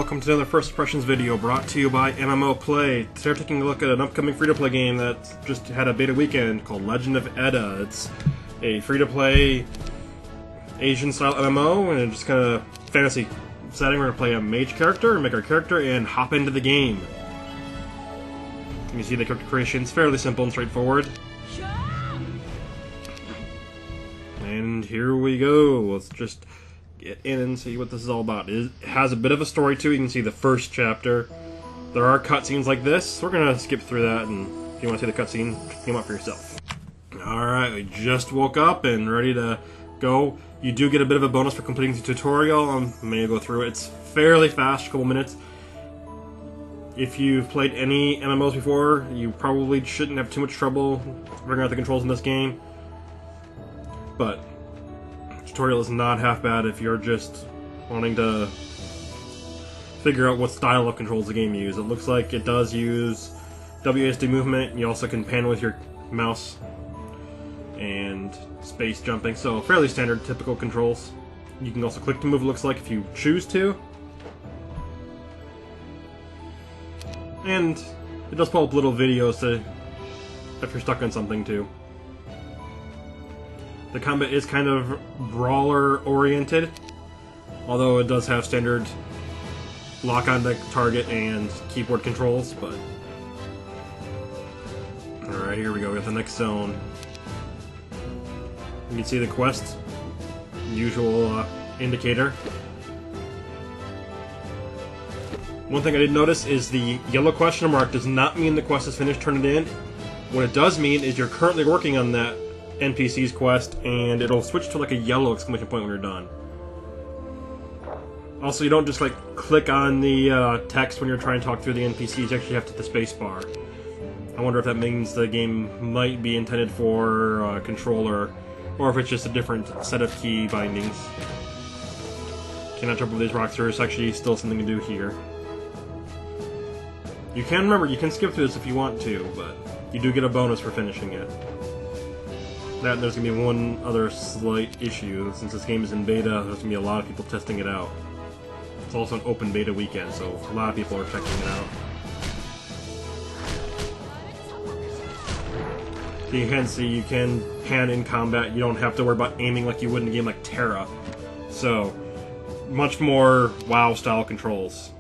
welcome to another First Impressions video brought to you by MMO Play. Today we're taking a look at an upcoming free-to-play game that just had a beta weekend called Legend of Edda. It's a free-to-play Asian-style MMO, and it's just kind of fantasy setting. We're going to play a mage character, make our character, and hop into the game. You see the character creation is fairly simple and straightforward. And here we go. Let's just get in and see what this is all about. It has a bit of a story too. You can see the first chapter. There are cutscenes like this. We're gonna skip through that, and if you want to see the cutscene, check them out for yourself. Alright, we just woke up and ready to go. You do get a bit of a bonus for completing the tutorial. I'm gonna go through it. It's fairly fast, a couple minutes. If you've played any MMOs before, you probably shouldn't have too much trouble figuring out the controls in this game. But tutorial is not half bad if you're just wanting to figure out what style of controls the game uses. It looks like it does use WASD movement. You also can pan with your mouse and space jumping, so fairly standard, typical controls. You can also click to move, it looks like, if you choose to. And it does pull up little videos to if you're stuck on something too. The combat is kind of brawler-oriented, although it does have standard lock-on the target and keyboard controls, but... Alright, here we go, we got the next zone. You can see the quest, usual indicator. One thing I did notice is the yellow question mark does not mean the quest is finished, turn it in. What it does mean is you're currently working on that NPC's quest, and it'll switch to like a yellow exclamation point when you're done. Also, you don't just like click on the text when you're trying to talk through the NPCs, you actually have to hit the space bar. I wonder if that means the game might be intended for controller, or if it's just a different set of key bindings. Cannot jump over these rocks, there's actually still something to do here. You can remember, you can skip through this if you want to, but you do get a bonus for finishing it. That and there's going to be one other slight issue. Since this game is in beta, there's going to be a lot of people testing it out. It's also an open beta weekend, so a lot of people are checking it out. You can see you can pan in combat. You don't have to worry about aiming like you would in a game like Terra. So, much more WoW-style controls.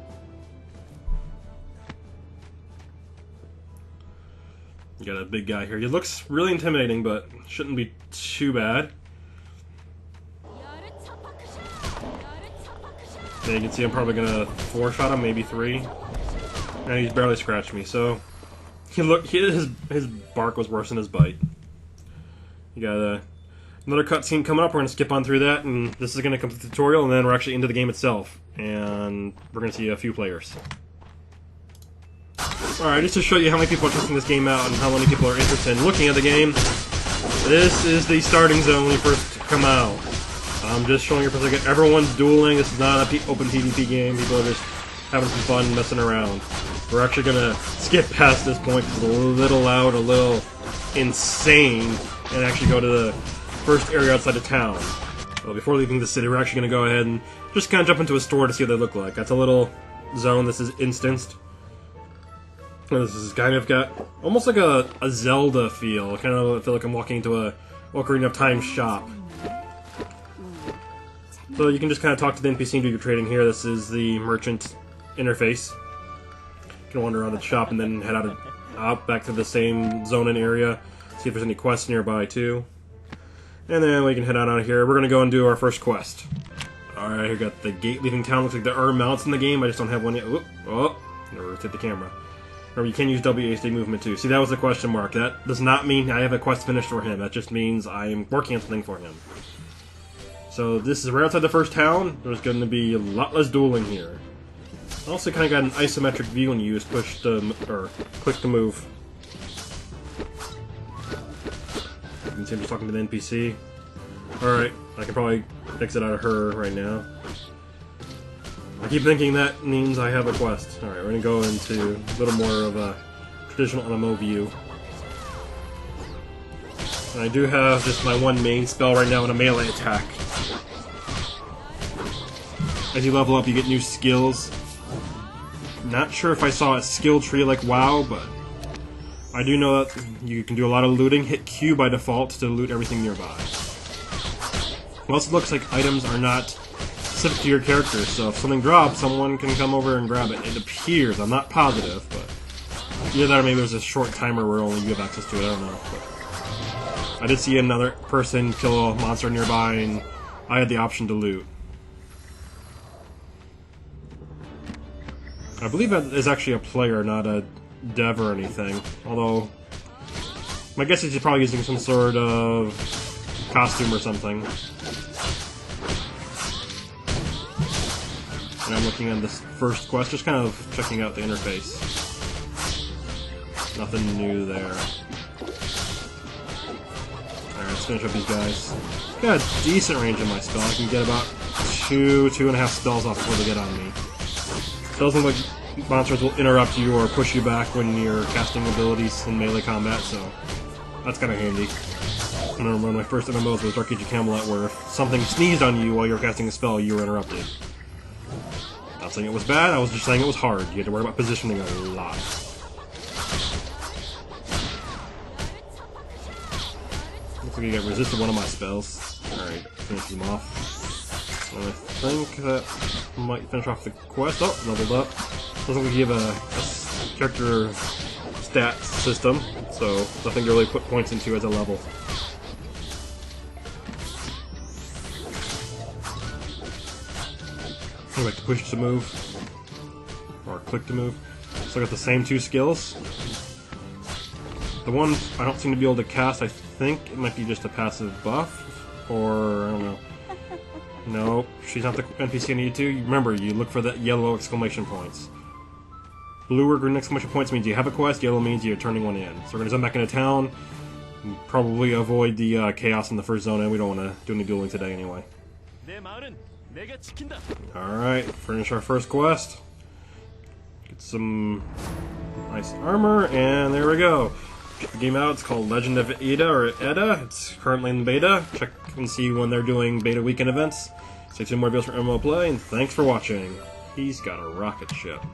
You got a big guy here. He looks really intimidating, but shouldn't be too bad. Yeah, you can see I'm probably gonna 4-shot him, maybe 3. And he's barely scratched me, so his bark was worse than his bite. You got another cutscene coming up. We're gonna skip on through that, and this is gonna come to the tutorial, and then we're actually into the game itself, and we're gonna see a few players. Alright, just to show you how many people are testing this game out and how many people are interested in looking at the game, this is the starting zone when you first come out. I'm just showing you for a second. Everyone's dueling. This is not an open PvP game. People are just having some fun messing around. We're actually going to skip past this point because it's a little loud, a little insane, and actually go to the first area outside of town. Well, before leaving the city, we're actually going to go ahead and just kind of jump into a store to see what they look like. That's a little zone. This is instanced. This is kind of got almost like a Zelda feel. Kind of feel like I'm walking into a Ocarina of Time shop. So you can just kind of talk to the NPC and do your trading here. This is the merchant interface. You can wander around the shop and then head out back to the same zone and area. See if there's any quests nearby too. And then we can head on out of here. We're going to go and do our first quest. Alright, we got the gate leaving town. Looks like there are mounts in the game. I just don't have one yet. Oop, oh, never rotate the camera. Remember, you can use WASD movement too. See, that was a question mark. That does not mean I have a quest finished for him. That just means I am working on something for him. So this is right outside the first town. There's going to be a lot less dueling here. Also, kind of got an isometric view when you use push to or click to move. You can see I'm just talking to the NPC. All right, I can probably exit out of her right now. I keep thinking that means I have a quest. Alright, we're going to go into a little more of a traditional MMO view. And I do have just my one main spell right now and a melee attack. As you level up, you get new skills. not sure if I saw a skill tree like WoW, but I do know that you can do a lot of looting. Hit Q by default to loot everything nearby. It also looks like items are not specific to your character, so if something drops, someone can come over and grab it. It appears, I'm not positive, but either that or maybe there's a short timer where only you have access to it, I don't know. But I did see another person kill a monster nearby, and I had the option to loot. I believe that is actually a player, not a dev or anything, although my guess is he's probably using some sort of costume or something. And I'm looking at this first quest, just kind of checking out the interface. Nothing new there. Alright, let's finish up these guys. Got a decent range in my spell. I can get about 2.5 spells off before they get on me. It doesn't look like monsters will interrupt you or push you back when you're casting abilities in melee combat, so that's kind of handy. I remember one of my first MMOs was Dark Age of Camelot, where if something sneezed on you while you were casting a spell, you were interrupted. Not saying it was bad, I was just saying it was hard. You had to worry about positioning a lot. Looks like I got resisted one of my spells. Alright, finish them off. And I think that might finish off the quest. Oh, leveled up. Doesn't look like you have a character stat system, so nothing to really put points into as a level. I like to push to move, or click to move. So I got the same two skills. The one I don't seem to be able to cast, I think it might be just a passive buff, or I don't know. No, she's not the NPC I need to. Remember, you look for the yellow exclamation points. Blue or green exclamation points means you have a quest, yellow means you're turning one in. So we're gonna jump back into town, and probably avoid the chaos in the first zone, and we don't want to do any dueling today anyway. Alright, finish our first quest. Get some nice armor, and there we go. Check the game out, it's called Legend of Edda, or Edda. It's currently in beta. Check and see when they're doing beta weekend events. Stay tuned for more videos for MMO Play, and thanks for watching. He's got a rocket ship.